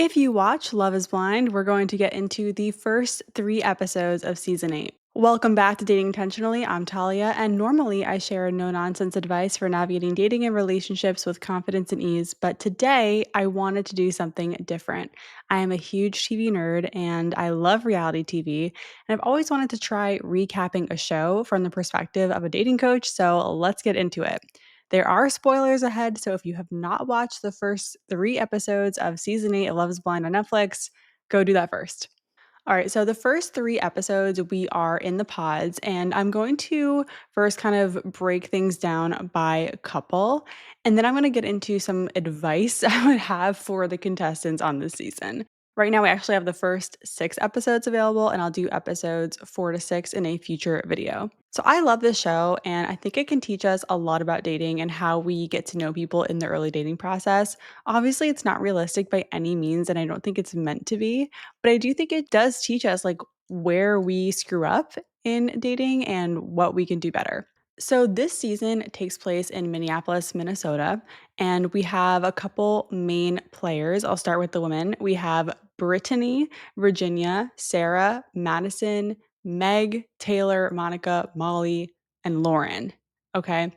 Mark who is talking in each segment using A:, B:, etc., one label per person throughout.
A: If you watch Love is Blind, we're going to get into the first 3 episodes of season 8. Welcome back to Dating Intentionally. I'm Talia, and normally I share no nonsense advice for navigating dating and relationships with confidence and ease. But today I wanted to do something different. I am a huge TV nerd and I love reality TV, and I've always wanted to try recapping a show from the perspective of a dating coach. So let's get into it. There are spoilers ahead, so if you have not watched the first 3 episodes of season 8 of Love is Blind on Netflix, go do that first. All right, so the first 3 episodes, we are in the pods, and I'm going to first kind of break things down by couple, and then I'm going to get into some advice I would have for the contestants on this season. Right now, we actually have the first 6 episodes available, and I'll do episodes 4 to 6 in a future video. So, I love this show, and I think it can teach us a lot about dating and how we get to know people in the early dating process. Obviously, it's not realistic by any means, and I don't think it's meant to be, but I do think it does teach us like where we screw up in dating and what we can do better. So this season takes place in Minneapolis, Minnesota, and we have a couple main players. I'll start with the women. We have Brittany, Virginia, Sara, Madison, Meg, Taylor, Monica, Molly, and Lauren. Okay.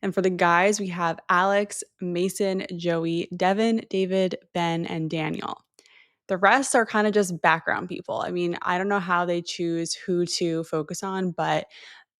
A: And for the guys, we have Alex, Mason, Joey, Devin, David, Ben, and Daniel. The rest are kind of just background people. I mean, I don't know how they choose who to focus on, but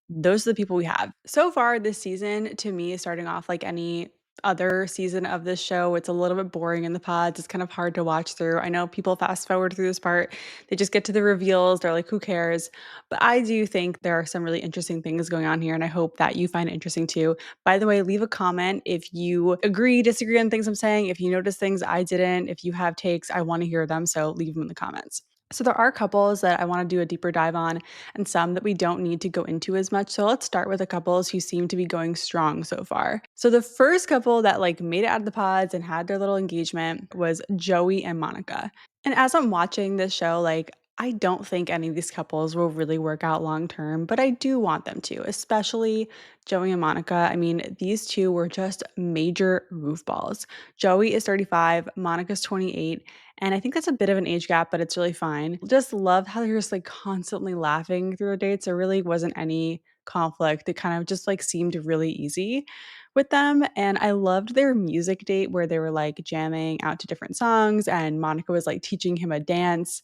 A: those are the people we have. So far this season, to me, is starting off like any other season of this show. It's a little bit boring in the pods. It's kind of hard to watch through. I know people fast forward through this part. They just get to the reveals. They're like, who cares? But I do think there are some really interesting things going on here, and I hope that you find it interesting too. By the way, leave a comment if you agree, disagree on things I'm saying, if you notice things I didn't, if you have takes, I want to hear them. So leave them in the comments. So there are couples that I want to do a deeper dive on and some that we don't need to go into as much. So let's start with the couples who seem to be going strong so far. So the first couple that like made it out of the pods and had their little engagement was Joey and Monica. And as I'm watching this show, like I don't think any of these couples will really work out long term, but I do want them to, especially Joey and Monica. I mean, these two were just major goofballs. Joey is 35, Monica's 28. And I think that's a bit of an age gap, but it's really fine. Just love how they're just like constantly laughing through their dates. There really wasn't any conflict. It kind of just like seemed really easy with them. And I loved their music date where they were like jamming out to different songs and Monica was like teaching him a dance.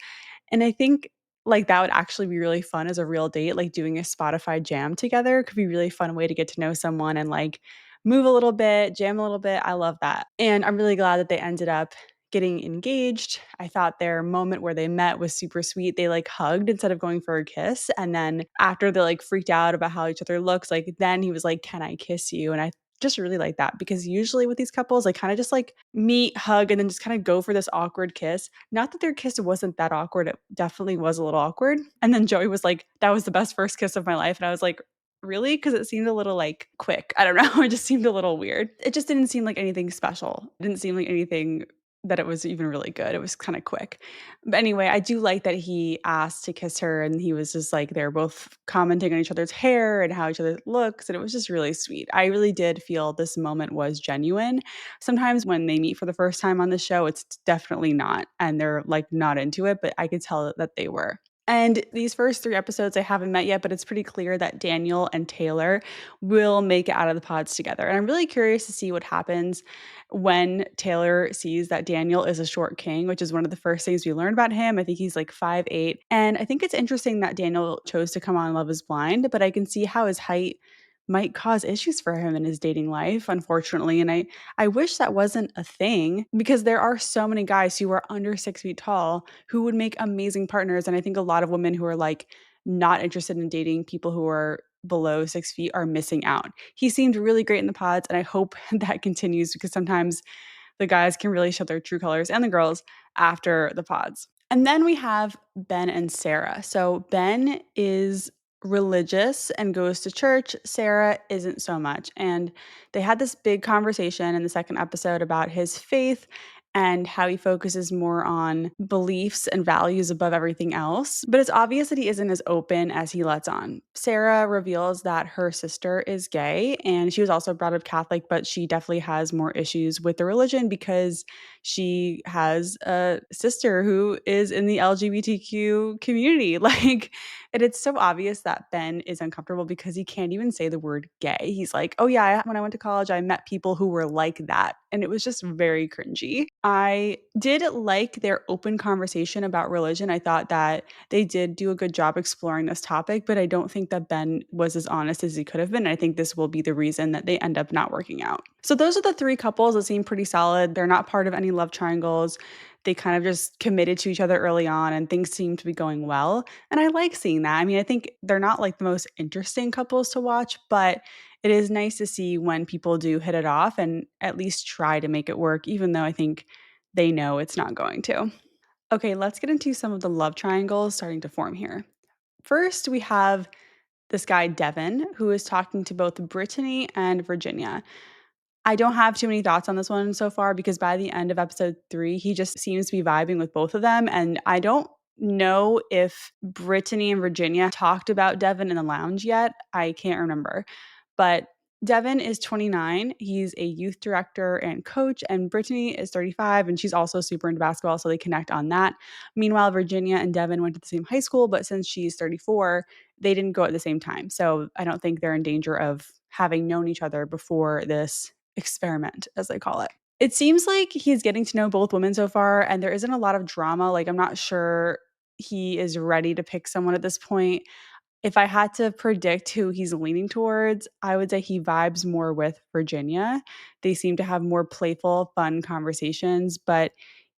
A: And I think like that would actually be really fun as a real date, like doing a Spotify jam together could be a really fun way to get to know someone and like move a little bit, jam a little bit. I love that. And I'm really glad that they ended up getting engaged. I thought their moment where they met was super sweet. They like hugged instead of going for a kiss. And then after they like freaked out about how each other looks, like then he was like, "Can I kiss you?" And I just really like that because usually with these couples, they kind of just like meet, hug, and then just kind of go for this awkward kiss. Not that their kiss wasn't that awkward. It definitely was a little awkward. And then Joey was like, "That was the best first kiss of my life." And I was like, really? Because it seemed a little like quick. I don't know. It just seemed a little weird. It just didn't seem like anything special. It didn't seem like anything that it was even really good. It was kind of quick. But anyway, I do like that he asked to kiss her and he was just like they're both commenting on each other's hair and how each other looks. And it was just really sweet. I really did feel this moment was genuine. Sometimes when they meet for the first time on the show, it's definitely not. And they're like not into it, but I could tell that they were. And these first 3 episodes I haven't met yet, but it's pretty clear that Daniel and Taylor will make it out of the pods together. And I'm really curious to see what happens when Taylor sees that Daniel is a short king, which is one of the first things we learn about him. I think he's like 5'8". And I think it's interesting that Daniel chose to come on Love is Blind, but I can see how his height might cause issues for him in his dating life, unfortunately. And I wish that wasn't a thing because there are so many guys who are under 6 feet tall who would make amazing partners. And I think a lot of women who are like not interested in dating people who are below 6 feet are missing out. He seemed really great in the pods, and I hope that continues because sometimes the guys can really show their true colors and the girls after the pods. And then we have Ben and Sara. So Ben is religious and goes to church. Sara isn't so much. And they had this big conversation in the second episode about his faith and how he focuses more on beliefs and values above everything else. But it's obvious that he isn't as open as he lets on. Sara reveals that her sister is gay and she was also brought up Catholic, but she definitely has more issues with the religion because she has a sister who is in the LGBTQ community. And it's so obvious that Ben is uncomfortable because he can't even say the word gay. He's like, oh, yeah, when I went to college, I met people who were like that. And it was just very cringy. I did like their open conversation about religion. I thought that they did do a good job exploring this topic, but I don't think that Ben was as honest as he could have been. I think this will be the reason that they end up not working out. So those are the three couples that seem pretty solid. They're not part of any love triangles. They kind of just committed to each other early on and things seem to be going well. And I like seeing that. I mean, I think they're not like the most interesting couples to watch, but it is nice to see when people do hit it off and at least try to make it work, even though I think they know it's not going to. Okay, let's get into some of the love triangles starting to form here. First, we have this guy, Devin, who is talking to both Brittany and Virginia. I don't have too many thoughts on this one so far because by the end of episode 3, he just seems to be vibing with both of them. And I don't know if Brittany and Virginia talked about Devin in the lounge yet. I can't remember. But Devin is 29. He's a youth director and coach, and Brittany is 35, and she's also super into basketball, so they connect on that. Meanwhile, Virginia and Devin went to the same high school, but since she's 34, they didn't go at the same time. So I don't think they're in danger of having known each other before this experiment, as they call it. It seems like he's getting to know both women so far, and there isn't a lot of drama. Like, I'm not sure he is ready to pick someone at this point. If I had to predict who he's leaning towards, I would say he vibes more with Virginia. They seem to have more playful, fun conversations, but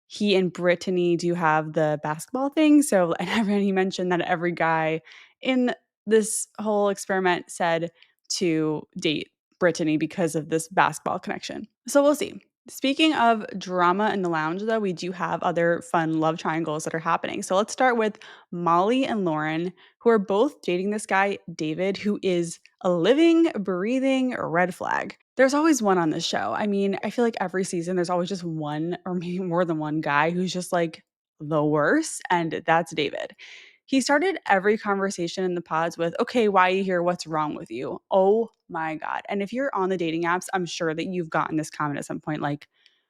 A: he and Brittany do have the basketball thing. So, and he mentioned that every guy in this whole experiment said to date Brittany because of this basketball connection. So we'll see. Speaking of drama in the lounge, though, we do have other fun love triangles that are happening. So let's start with Molly and Lauren, who are both dating this guy, David, who is a living, breathing red flag. There's always one on this show. I mean, I feel like every season there's always just one or maybe more than one guy who's just like the worst, and that's David. He started every conversation in the pods with, okay, why are you here? What's wrong with you? Oh my God. And if you're on the dating apps, I'm sure that you've gotten this comment at some point like,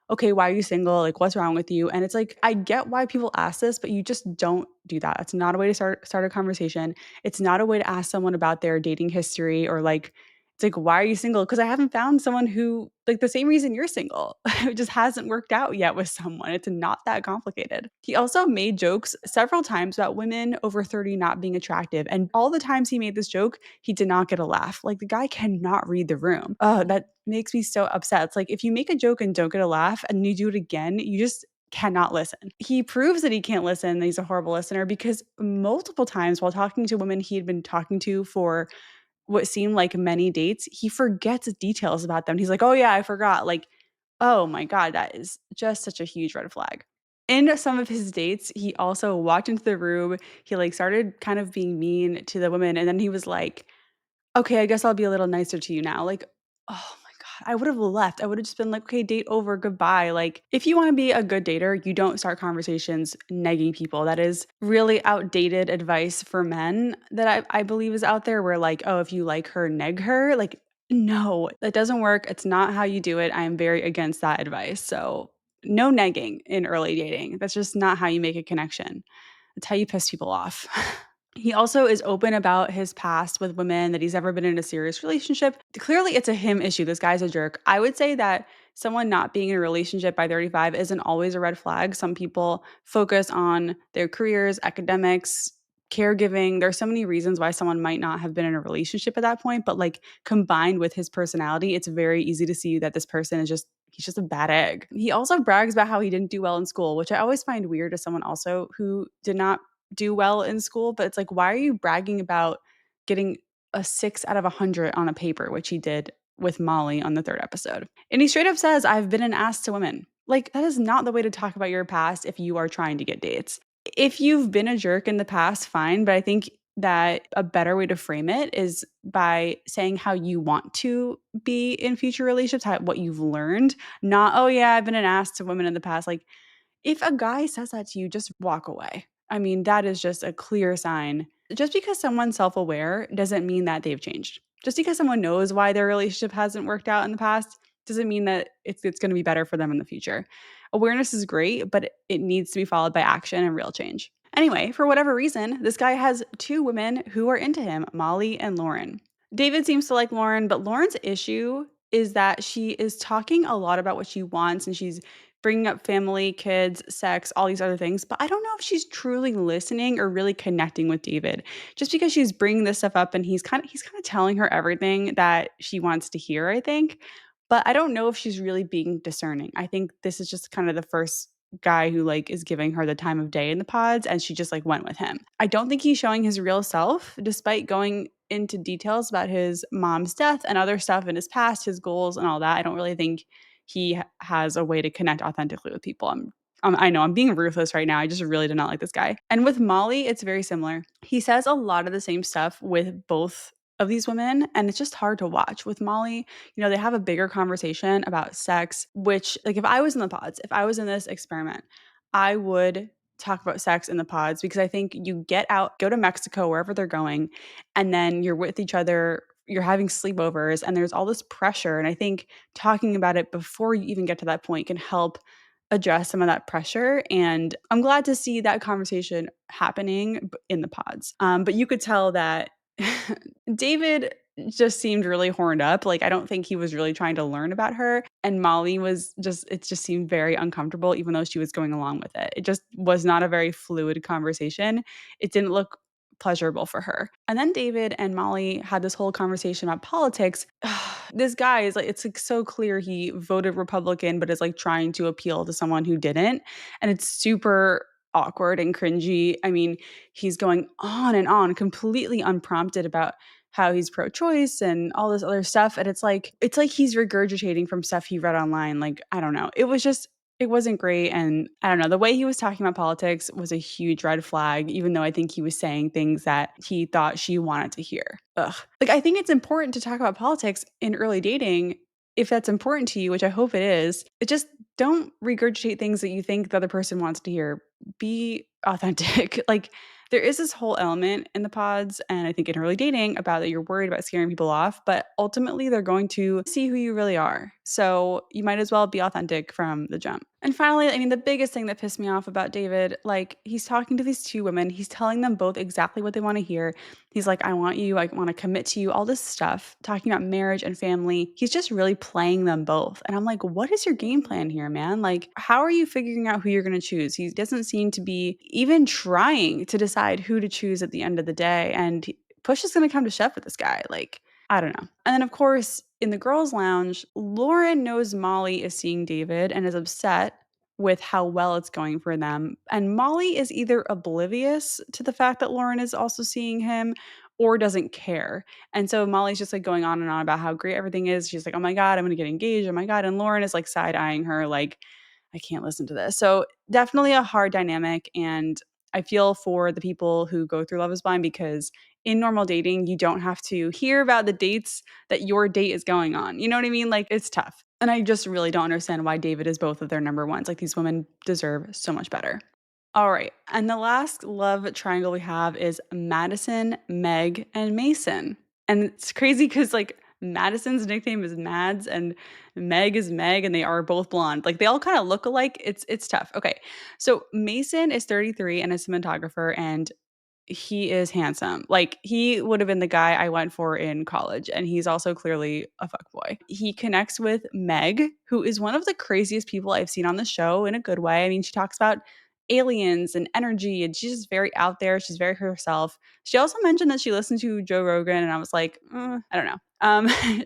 A: okay, why are you single? Like, what's wrong with you? And it's like, I get why people ask this, but you just don't do that. It's not a way to start a conversation. It's not a way to ask someone about their dating history or like, it's like, why are you single? Because I haven't found someone who, like, the same reason you're single. It just hasn't worked out yet with someone. It's not that complicated. He also made jokes several times about women over 30 not being attractive. And all the times he made this joke, he did not get a laugh. Like, the guy cannot read the room. Oh, that makes me so upset. It's like, if you make a joke and don't get a laugh and you do it again, you just cannot listen. He proves that he can't listen, that he's a horrible listener, because multiple times while talking to women he had been talking to for what seemed like many dates, he forgets details about them. He's like, "Oh yeah, I forgot." Like, oh my God, that is just such a huge red flag. In some of his dates, he also walked into the room, he like started kind of being mean to the women, and then he was like, okay, I guess I'll be a little nicer to you now. Like, oh my God, I would have left. I would have just been like, okay, date over, goodbye. Like, if you want to be a good dater, you don't start conversations negging people. That is really outdated advice for men that I believe is out there where, like, oh, if you like her, neg her. Like, no, that doesn't work. It's not how you do it. I am very against that advice. So, no negging in early dating. That's just not how you make a connection. That's how you piss people off. He also is open about his past with women, that he's ever been in a serious relationship. Clearly, it's a him issue. This guy's a jerk. I would say that someone not being in a relationship by 35 isn't always a red flag. Some people focus on their careers, academics, caregiving. There's so many reasons why someone might not have been in a relationship at that point, but like combined with his personality, it's very easy to see that this person is just he's just a bad egg. He also brags about how he didn't do well in school, which I always find weird as someone also who did not do well in school, but it's like, why are you bragging about getting a 6 out of 100 on a paper, which he did with Molly on the 3rd episode? And he straight up says, I've been an ass to women. Like, that is not the way to talk about your past if you are trying to get dates. If you've been a jerk in the past, fine, but I think that a better way to frame it is by saying how you want to be in future relationships, what you've learned, not, oh yeah, I've been an ass to women in the past. Like, if a guy says that to you, just walk away. I mean, that is just a clear sign. Just because someone's self aware doesn't mean that they've changed. Just because someone knows why their relationship hasn't worked out in the past doesn't mean that it's going to be better for them in the future. Awareness is great, but it needs to be followed by action and real change. Anyway, for whatever reason, this guy has two women who are into him, Molly and Lauren. David seems to like Lauren, but Lauren's issue is that she is talking a lot about what she wants and she's bringing up family, kids, sex, all these other things. But I don't know if she's truly listening or really connecting with David. Just because she's bringing this stuff up and he's kind of telling her everything that she wants to hear, I think. But I don't know if she's really being discerning. I think this is just kind of the first guy who like is giving her the time of day in the pods and she just like went with him. I don't think he's showing his real self despite going into details about his mom's death and other stuff in his past, his goals and all that. I don't really think he has a way to connect authentically with people. I know I'm being ruthless right now. I just really did not like this guy. And with Molly, it's very similar. He says a lot of the same stuff with both of these women, and it's just hard to watch. With Molly, they have a bigger conversation about sex, which, like, if I was in the pods, if I was in this experiment, I would talk about sex in the pods because I think you get out, go to Mexico, wherever they're going, and then you're with each other, you're having sleepovers, and there's all this pressure. And I think talking about it before you even get to that point can help address some of that pressure. And I'm glad to see that conversation happening in the pods. But you could tell that David just seemed really horned up. Like, I don't think he was really trying to learn about her. And Molly it just seemed very uncomfortable, even though she was going along with it. It just was not a very fluid conversation. It didn't look pleasurable for her. And then David and Molly had this whole conversation about politics. This guy is like, it's like so clear he voted Republican, but is like trying to appeal to someone who didn't. And it's super awkward and cringy. I mean, he's going on and on, completely unprompted about how he's pro-choice and all this other stuff. And it's like he's regurgitating from stuff he read online. Like, I don't know. It wasn't great. And I don't know. The way he was talking about politics was a huge red flag, even though I think he was saying things that he thought she wanted to hear. Ugh. Like, I think it's important to talk about politics in early dating if that's important to you, which I hope it is. It just don't regurgitate things that you think the other person wants to hear. Be authentic. Like, there is this whole element in the pods, and I think in early dating, about that you're worried about scaring people off, but ultimately they're going to see who you really are. So you might as well be authentic from the jump. And finally, I mean, the biggest thing that pissed me off about David, like, he's talking to these two women, he's telling them both exactly what they want to hear. He's like, I want you, I want to commit to you, all this stuff, talking about marriage and family. He's just really playing them both. And I'm like, what is your game plan here, man? Like, how are you figuring out who you're going to choose? He doesn't seem to be even trying to decide who to choose at the end of the day. And push is going to come to shove with this guy. Like, I don't know. And then, of course, in the girls' lounge, Lauren knows Molly is seeing David and is upset with how well it's going for them. And Molly is either oblivious to the fact that Lauren is also seeing him or doesn't care. And so Molly's just like going on and on about how great everything is. She's like, oh my God, I'm going to get engaged. Oh my God. And Lauren is like side eyeing her, like, I can't listen to this. So definitely a hard dynamic. And I feel for the people who go through Love is Blind because in normal dating, you don't have to hear about the dates that your date is going on. You know what I mean? Like, it's tough. And I just really don't understand why David is both of their number ones. Like, these women deserve so much better. All right. And the last love triangle we have is Madison, Meg, and Mason. And it's crazy because, like, Madison's nickname is Mads and Meg is Meg, and they are both blonde. Like, they all kind of look alike. It's tough. Okay. So Mason is 33 and a cinematographer, and he is handsome. Like, he would have been the guy I went for in college, and he's also clearly a fuckboy. He connects with Meg, who is one of the craziest people I've seen on the show in a good way. I mean, she talks about aliens and energy, and she's just very out there. She's very herself. She also mentioned that she listened to Joe Rogan, and I was like, I don't know.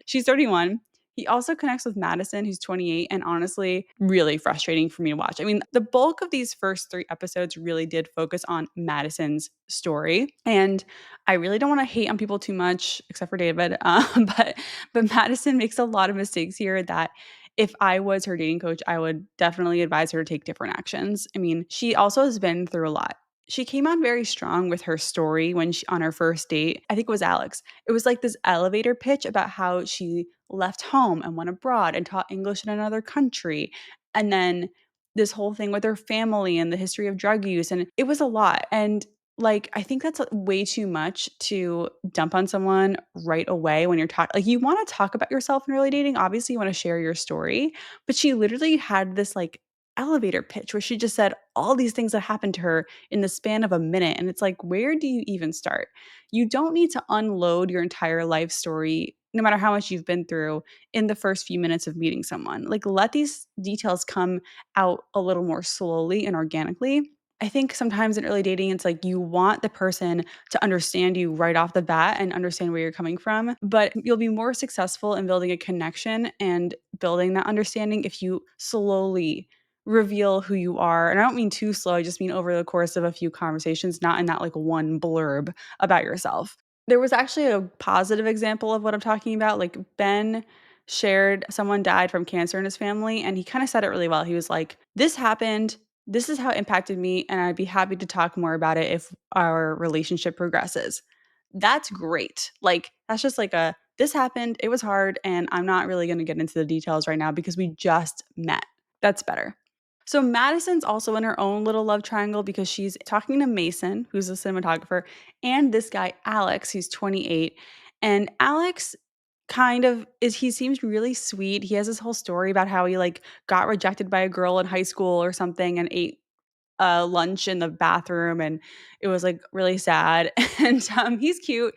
A: She's 31. He also connects with Madison, who's 28, and honestly, really frustrating for me to watch. I mean, the bulk of these first 3 episodes really did focus on Madison's story, and I really don't want to hate on people too much, except for David. But Madison makes a lot of mistakes here that if I was her dating coach, I would definitely advise her to take different actions. I mean, she also has been through a lot. She came on very strong with her story on her first date. I think it was Alex. It was like this elevator pitch about how she left home and went abroad and taught English in another country. And then this whole thing with her family and the history of drug use. And it was a lot. And like, I think that's way too much to dump on someone right away when you're talking. Like, you want to talk about yourself in early dating. Obviously, you want to share your story. But she literally had this, like, elevator pitch where she just said all these things that happened to her in the span of a minute. And it's like, where do you even start? You don't need to unload your entire life story, no matter how much you've been through, in the first few minutes of meeting someone. Like, let these details come out a little more slowly and organically. I think sometimes in early dating, it's like you want the person to understand you right off the bat and understand where you're coming from. But you'll be more successful in building a connection and building that understanding if you slowly reveal who you are. And I don't mean too slow, I just mean over the course of a few conversations, not in that like one blurb about yourself. There was actually a positive example of what I'm talking about. Like Ben shared someone died from cancer in his family, and he kind of said it really well. He was like, "This happened. This is how it impacted me, and I'd be happy to talk more about it if our relationship progresses." That's great. Like, that's just like a, this happened, it was hard, and I'm not really going to get into the details right now because we just met. That's better. So Madison's also in her own little love triangle because she's talking to Mason, who's a cinematographer, and this guy Alex, who's 28. And Alex kind of is, he seems really sweet. He has this whole story about how he like got rejected by a girl in high school or something and ate lunch in the bathroom, and it was like really sad. And he's cute.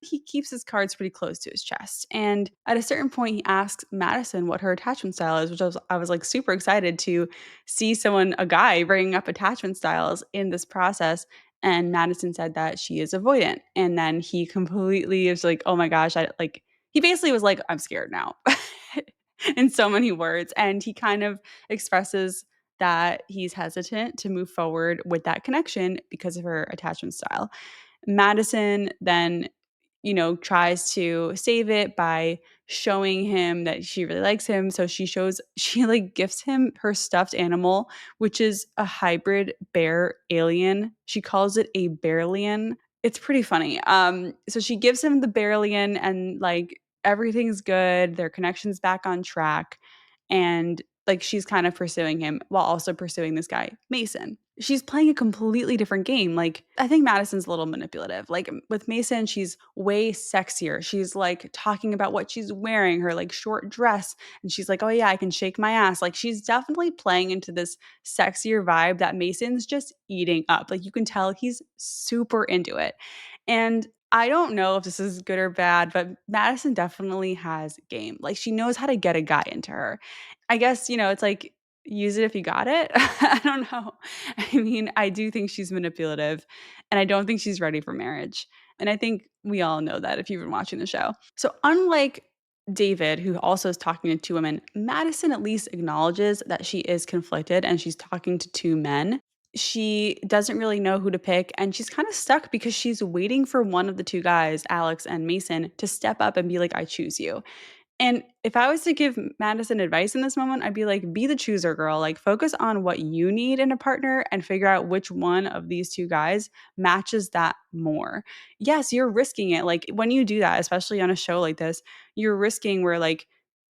A: He keeps his cards pretty close to his chest. And at a certain point, he asks Madison what her attachment style is, which I was like super excited to see someone, a guy, bringing up attachment styles in this process. And Madison said that she is avoidant. And then he completely is like, oh my gosh, I like, he basically was like, I'm scared now in so many words. And he kind of expresses that he's hesitant to move forward with that connection because of her attachment style. Madison then, tries to save it by showing him that she really likes him. So she like gifts him her stuffed animal, which is a hybrid bear alien. She calls it a bearlian. It's pretty funny. So she gives him the bearlian and like everything's good. Their connection's back on track. And like she's kind of pursuing him while also pursuing this guy, Mason. She's playing a completely different game. Like, I think Madison's a little manipulative. Like with Mason, she's way sexier. She's like talking about what she's wearing, her like short dress, and she's like, "Oh yeah, I can shake my ass." Like she's definitely playing into this sexier vibe that Mason's just eating up. Like you can tell he's super into it. And I don't know if this is good or bad, but Madison definitely has game. Like she knows how to get a guy into her. I guess, it's like use it if you got it. I don't know. I mean, I do think she's manipulative and I don't think she's ready for marriage. And I think we all know that if you've been watching the show. So, unlike David, who also is talking to two women, Madison at least acknowledges that she is conflicted and she's talking to two men. She doesn't really know who to pick and she's kind of stuck because she's waiting for one of the two guys, Alex and Mason, to step up and be like, I choose you. And if I was to give Madison advice in this moment, I'd be like, be the chooser, girl. Like, focus on what you need in a partner and figure out which one of these two guys matches that more. Yes, you're risking it. Like, when you do that, especially on a show like this, you're risking where, like,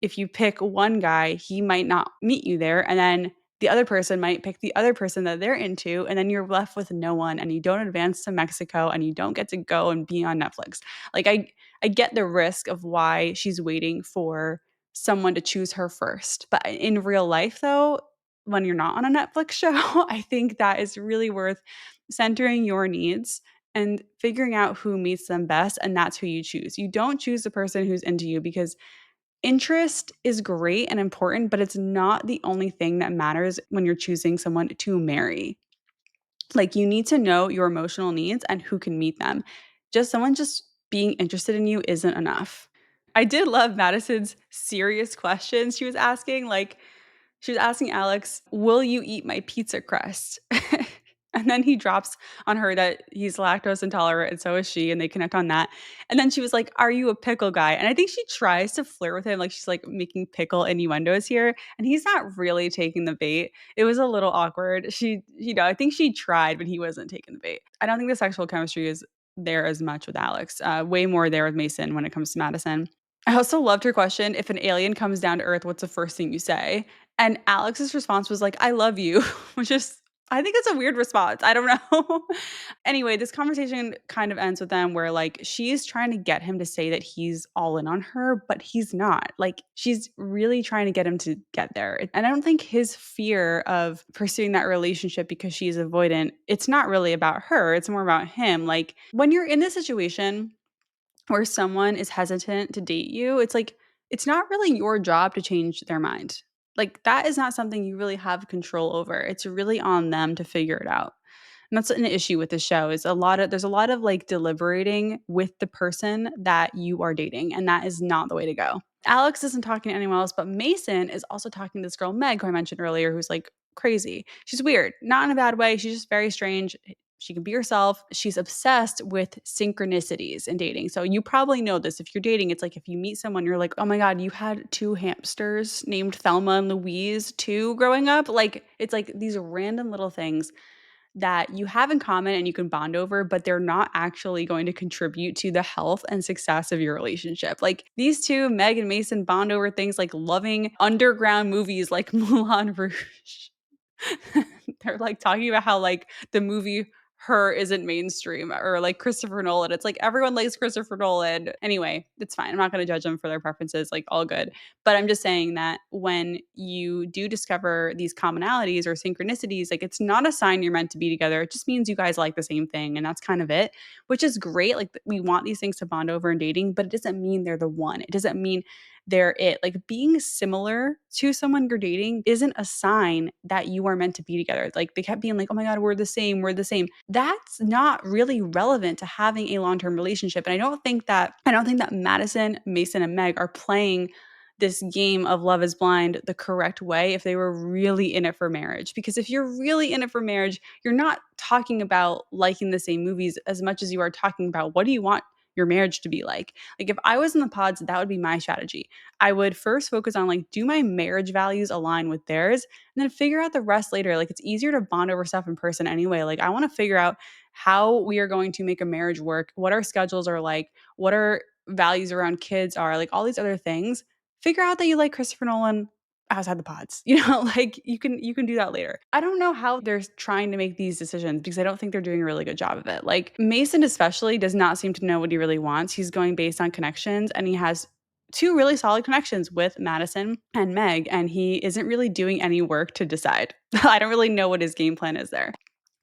A: if you pick one guy, he might not meet you there. And then the other person might pick the other person that they're into. And then you're left with no one and you don't advance to Mexico and you don't get to go and be on Netflix. Like, I get the risk of why she's waiting for someone to choose her first. But in real life, though, when you're not on a Netflix show, I think that is really worth centering your needs and figuring out who meets them best. And that's who you choose. You don't choose the person who's into you because interest is great and important, but it's not the only thing that matters when you're choosing someone to marry. Like you need to know your emotional needs and who can meet them. Just someone just being interested in you isn't enough. I did love Madison's serious questions she was asking. Like she was asking Alex, "Will you eat my pizza crust?" And then he drops on her that he's lactose intolerant and so is she, and they connect on that. And then she was like, "Are you a pickle guy?" And I think she tries to flirt with him, like she's like making pickle innuendos here, and he's not really taking the bait. It was a little awkward. I think she tried, but he wasn't taking the bait. I don't think the sexual chemistry is there as much with Alex. Way more there with Mason when it comes to Madison. I also loved her question, if an alien comes down to Earth, what's the first thing you say? And Alex's response was like, I love you, which is I think it's a weird response. I don't know. Anyway, this conversation kind of ends with them where like she's trying to get him to say that he's all in on her, but he's not. Like she's really trying to get him to get there. And I don't think his fear of pursuing that relationship because she's avoidant, it's not really about her. It's more about him. Like when you're in this situation where someone is hesitant to date you, it's like it's not really your job to change their mind. Like that is not something you really have control over. It's really on them to figure it out. And that's an issue with the show is there's a lot of like deliberating with the person that you are dating, and that is not the way to go. Alex isn't talking to anyone else, but Mason is also talking to this girl Meg, who I mentioned earlier, who's like crazy. She's weird, not in a bad way. She's just very strange. She can be herself. She's obsessed with synchronicities in dating. So you probably know this. If you're dating, it's like if you meet someone, you're like, oh my God, you had two hamsters named Thelma and Louise too growing up. Like it's like these random little things that you have in common and you can bond over, but they're not actually going to contribute to the health and success of your relationship. Like these two, Meg and Mason, bond over things like loving underground movies like Moulin Rouge. They're like talking about how like the movie Her isn't mainstream or like Christopher Nolan. It's like everyone likes Christopher Nolan. Anyway, it's fine. I'm not going to judge them for their preferences, like all good. But I'm just saying that when you do discover these commonalities or synchronicities, like it's not a sign you're meant to be together. It just means you guys like the same thing and that's kind of it, which is great. Like we want these things to bond over in dating, but it doesn't mean they're the one. It doesn't mean they're it. Like being similar to someone you're dating isn't a sign that you are meant to be together. Like they kept being like, oh my God, we're the same, we're the same. That's not really relevant to having a long-term relationship. And I don't think that Madison, Mason, and Meg are playing this game of Love is Blind the correct way if they were really in it for marriage. Because if you're really in it for marriage, you're not talking about liking the same movies as much as you are talking about what do you want your marriage to be like. Like if I was in the pods, that would be my strategy. I would first focus on like, do my marriage values align with theirs? And then figure out the rest later. Like it's easier to bond over stuff in person anyway. Like I want to figure out how we are going to make a marriage work, what our schedules are like, what our values around kids are, like all these other things. Figure out that you like Christopher Nolan outside the pods. Like you can do that later. I don't know how they're trying to make these decisions because I don't think they're doing a really good job of it. Like Mason especially does not seem to know what he really wants. He's going based on connections and he has two really solid connections with Madison and Meg and he isn't really doing any work to decide. I don't really know what his game plan is there.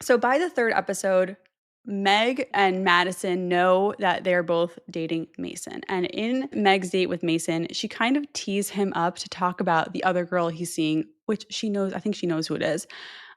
A: So by the third episode, Meg and Madison know that they're both dating Mason. And in Meg's date with Mason, she kind of tees him up to talk about the other girl he's seeing, which she knows, I think she knows who it is.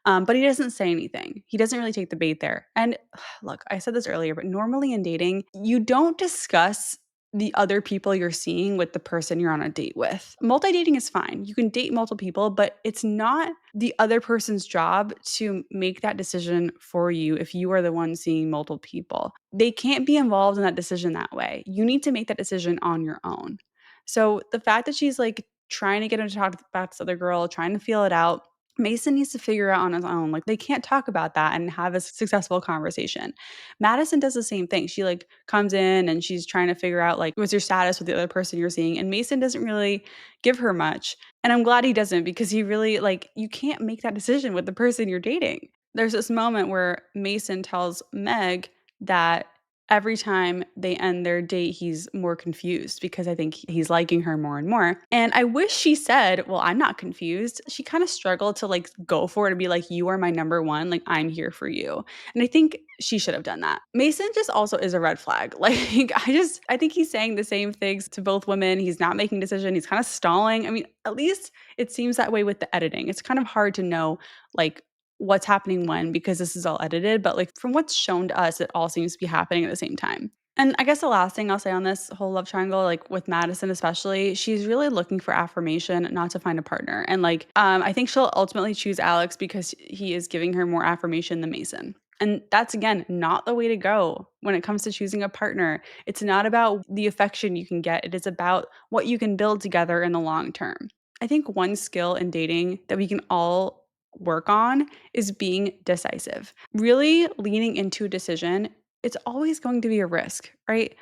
A: But he doesn't say anything. He doesn't really take the bait there. And look, I said this earlier, but normally in dating, you don't discuss the other people you're seeing with the person you're on a date with. Multi dating is fine. You can date multiple people, but it's not the other person's job to make that decision for you if you are the one seeing multiple people. They can't be involved in that decision that way. You need to make that decision on your own. So the fact that she's like trying to get him to talk about this other girl, trying to feel it out, Mason needs to figure out on his own. Like they can't talk about that and have a successful conversation. Madison does the same thing. She like comes in and she's trying to figure out like what's your status with the other person you're seeing and Mason doesn't really give her much. And I'm glad he doesn't because he really like you can't make that decision with the person you're dating. There's this moment where Mason tells Meg that every time they end their date, he's more confused because I think he's liking her more and more. And I wish she said, well, I'm not confused. She kind of struggled to like go for it and be like, you are my number one. Like, I'm here for you. And I think she should have done that. Mason just also is a red flag. Like, I think he's saying the same things to both women. He's not making a decision. He's kind of stalling. I mean, at least it seems that way with the editing. It's kind of hard to know, like, what's happening when because this is all edited, but like from what's shown to us, it all seems to be happening at the same time. And I guess the last thing I'll say on this whole love triangle, like with Madison especially, she's really looking for affirmation, not to find a partner. And like, I think she'll ultimately choose Alex because he is giving her more affirmation than Mason. And that's again not the way to go when it comes to choosing a partner. It's not about the affection you can get. It is about what you can build together in the long term. I think one skill in dating that we can all work on is being decisive. Really leaning into a decision, it's always going to be a risk, right?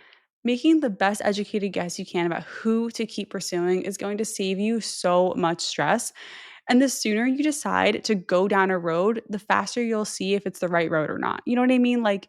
A: Making the best educated guess you can about who to keep pursuing is going to save you so much stress. And the sooner you decide to go down a road, the faster you'll see if it's the right road or not. You know what I mean? Like,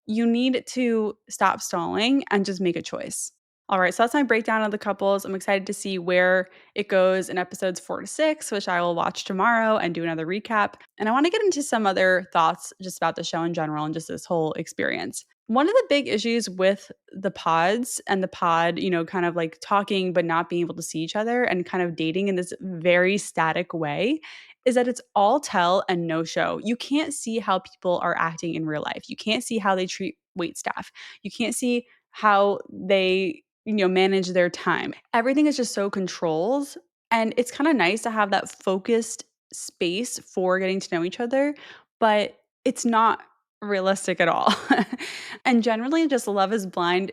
A: you need to stop stalling and just make a choice. All right, so that's my breakdown of the couples. I'm excited to see where it goes in episodes 4 to 6, which I will watch tomorrow and do another recap. And I want to get into some other thoughts just about the show in general and just this whole experience. One of the big issues with the pods and the pod, kind of like talking but not being able to see each other and kind of dating in this very static way is that it's all tell and no show. You can't see how people are acting in real life. You can't see how they treat wait staff. You can't see how they manage their time. Everything is just so controlled. And it's kind of nice to have that focused space for getting to know each other, but it's not realistic at all. And generally, just Love is Blind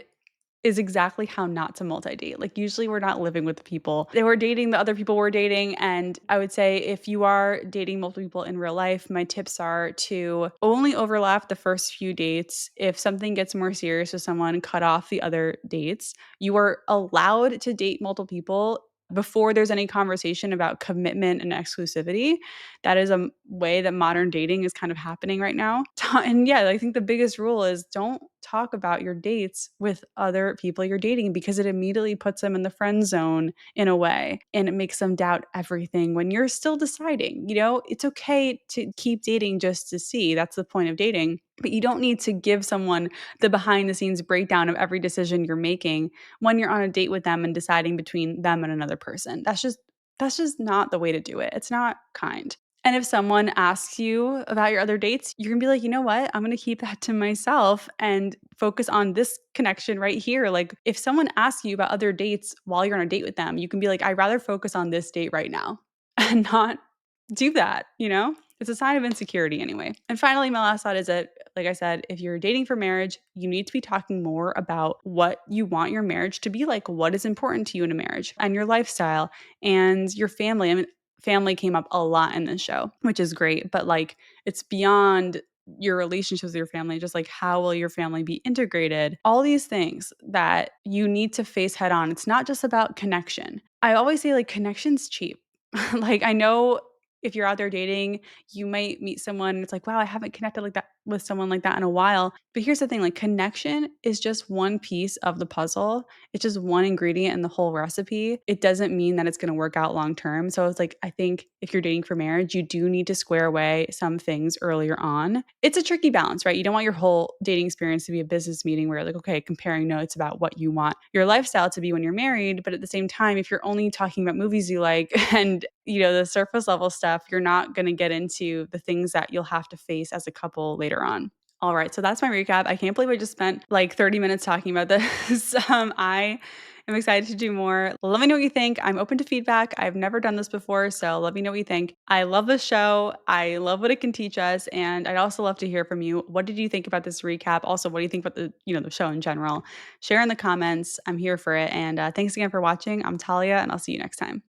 A: is exactly how not to multi-date. Like, usually we're not living with the people. They were dating the other people we're dating, and I would say if you are dating multiple people in real life, my tips are to only overlap the first few dates. If something gets more serious with someone, cut off the other dates. You are allowed to date multiple people before there's any conversation about commitment and exclusivity. That is a way that modern dating is kind of happening right now. And yeah, I think the biggest rule is don't talk about your dates with other people you're dating because it immediately puts them in the friend zone in a way, and it makes them doubt everything when you're still deciding. It's okay to keep dating just to see. That's the point of dating. But you don't need to give someone the behind the scenes breakdown of every decision you're making when you're on a date with them and deciding between them and another person. That's just not the way to do it. It's not kind. And if someone asks you about your other dates, you're gonna be like, you know what? I'm gonna keep that to myself and focus on this connection right here. Like, if someone asks you about other dates while you're on a date with them, you can be like, I'd rather focus on this date right now and not do that? It's a sign of insecurity anyway. And finally, my last thought is that, like I said, if you're dating for marriage, you need to be talking more about what you want your marriage to be like, what is important to you in a marriage, and your lifestyle and your family. I mean, family came up a lot in this show, which is great, but like, it's beyond your relationships with your family, just like how will your family be integrated? All these things that you need to face head on. It's not just about connection. I always say, like, connection's cheap. Like, I know if you're out there dating, you might meet someone and it's like, wow, I haven't connected like that with someone like that in a while. But here's the thing, like, connection is just one piece of the puzzle. It's just one ingredient in the whole recipe. It doesn't mean that it's going to work out long term. So it's like, I think if you're dating for marriage, you do need to square away some things earlier on. It's a tricky balance, right? You don't want your whole dating experience to be a business meeting where you're like, okay, comparing notes about what you want your lifestyle to be when you're married. But at the same time, if you're only talking about movies you like and the surface level stuff, you're not going to get into the things that you'll have to face as a couple later on. All right, so that's my recap. I can't believe I just spent like 30 minutes talking about this. I am excited to do more. Let me know what you think. I'm open to feedback. I've never done this before, so let me know what you think. I love this show. I love what it can teach us, and I'd also love to hear from you. What did you think about this recap? Also, what do you think about the show in general? Share in the comments. I'm here for it. And thanks again for watching. I'm Talia, and I'll see you next time.